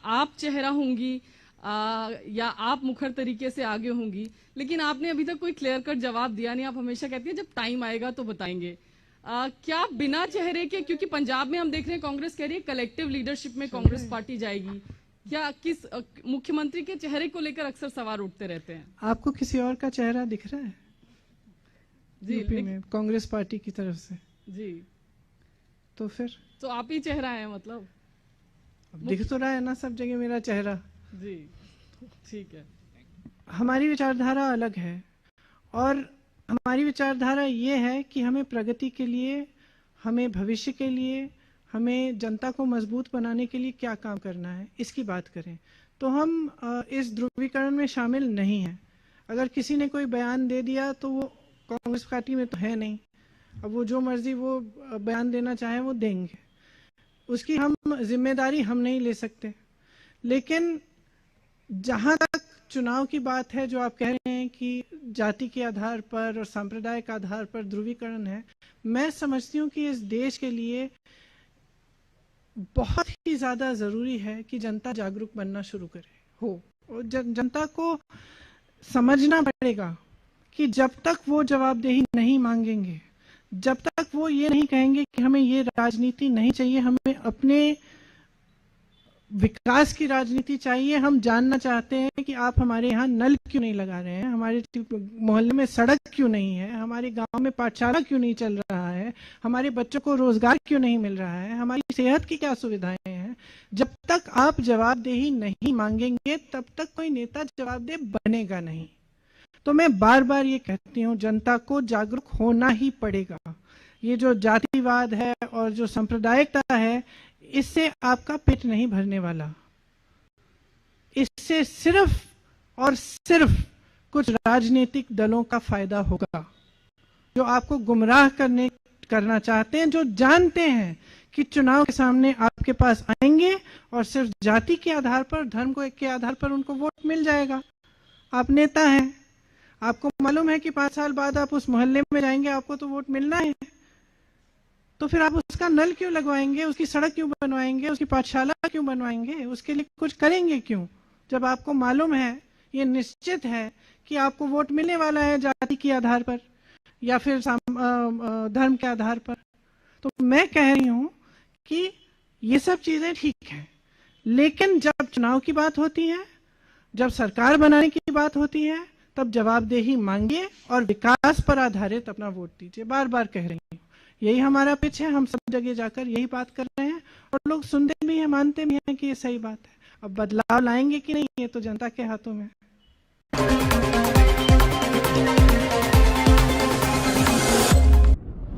आप चेहरा होंगी या आप मुखर तरीके से आगे होंगी, लेकिन आपने अभी तक कोई क्लियर कट जवाब दिया नहीं। आप हमेशा कहती हैं जब टाइम आएगा तो बताएंगे। क्या बिना चेहरे के, क्योंकि पंजाब में हम देख रहे हैं कांग्रेस कह रही है कलेक्टिव लीडरशिप में कांग्रेस पार्टी जाएगी, क्या किस मुख्यमंत्री के चेहरे को लेकर अक्सर सवाल उठते रहते हैं? आपको किसी और का चेहरा दिख रहा है जी यूपी में कांग्रेस पार्टी की तरफ से? जी, तो फिर तो आप ही चेहरा है मतलब? अब दिख तो रहा है ना सब जगह मेरा चेहरा। जी ठीक है। हमारी विचारधारा अलग है और हमारी विचारधारा ये है कि हमें प्रगति के लिए, हमें भविष्य के लिए, हमें जनता को मजबूत बनाने के लिए क्या काम करना है इसकी बात करें। तो हम इस ध्रुवीकरण में शामिल नहीं हैं। अगर किसी ने कोई बयान दे दिया तो वो कांग्रेस पार्टी में तो है नहीं, अब वो जो मर्जी वो बयान देना चाहे वो देंगे, उसकी हम जिम्मेदारी हम नहीं ले सकते। लेकिन जहां तक चुनाव की बात है, जो आप कह रहे हैं कि जाति के आधार पर और सांप्रदायिक के आधार पर ध्रुवीकरण है, मैं समझती हूँ कि इस देश के लिए बहुत ही ज्यादा जरूरी है कि जनता जागरूक बनना शुरू करे हो। और जनता को समझना पड़ेगा कि जब तक वो जवाबदेही नहीं मांगेंगे, जब तक वो ये नहीं कहेंगे कि हमें ये राजनीति नहीं चाहिए, हमें अपने विकास की राजनीति चाहिए, हम जानना चाहते हैं कि आप हमारे यहाँ नल क्यों नहीं लगा रहे हैं, हमारे मोहल्ले में सड़क क्यों नहीं है, हमारे गांव में पाठशाला क्यों नहीं चल रहा है, हमारे बच्चों को रोजगार क्यों नहीं मिल रहा है, हमारी सेहत की क्या सुविधाएं हैं। जब तक आप जवाबदेही नहीं मांगेंगे तब तक कोई नेता जवाबदेह बनेगा नहीं। तो मैं बार बार ये कहती हूँ, जनता को जागरूक होना ही पड़ेगा। ये जो जातिवाद है और जो सांप्रदायिकता है, इससे आपका पेट नहीं भरने वाला। इससे सिर्फ और सिर्फ कुछ राजनीतिक दलों का फायदा होगा जो आपको गुमराह करना चाहते हैं, जो जानते हैं कि चुनाव के सामने आपके पास आएंगे और सिर्फ जाति के आधार पर, धर्म के आधार पर उनको वोट मिल जाएगा। आप नेता हैं, आपको मालूम है कि 5 साल बाद आप उस मोहल्ले में जाएंगे, आपको तो वोट मिलना है, तो फिर आप उसका नल क्यों लगवाएंगे, उसकी सड़क क्यों बनवाएंगे, उसकी पाठशाला क्यों बनवाएंगे, उसके लिए कुछ करेंगे क्यों, जब आपको मालूम है, ये निश्चित है कि आपको वोट मिलने वाला है जाति के आधार पर या फिर धर्म के आधार पर। तो मैं कह रही हूं कि ये सब चीजें ठीक हैं, लेकिन जब चुनाव की बात होती है, जब सरकार बनाने की बात होती है, तब जवाबदेही मांगिए और विकास पर आधारित अपना वोट दीजिए। बार बार कह रही हूँ, यही हमारा पिच है, हम सब जगह जाकर यही बात कर रहे हैं और लोग सुनते भी हैं, मानते भी हैं कि ये सही बात है। अब बदलाव लाएंगे कि नहीं, ये तो जनता के हाथों में है।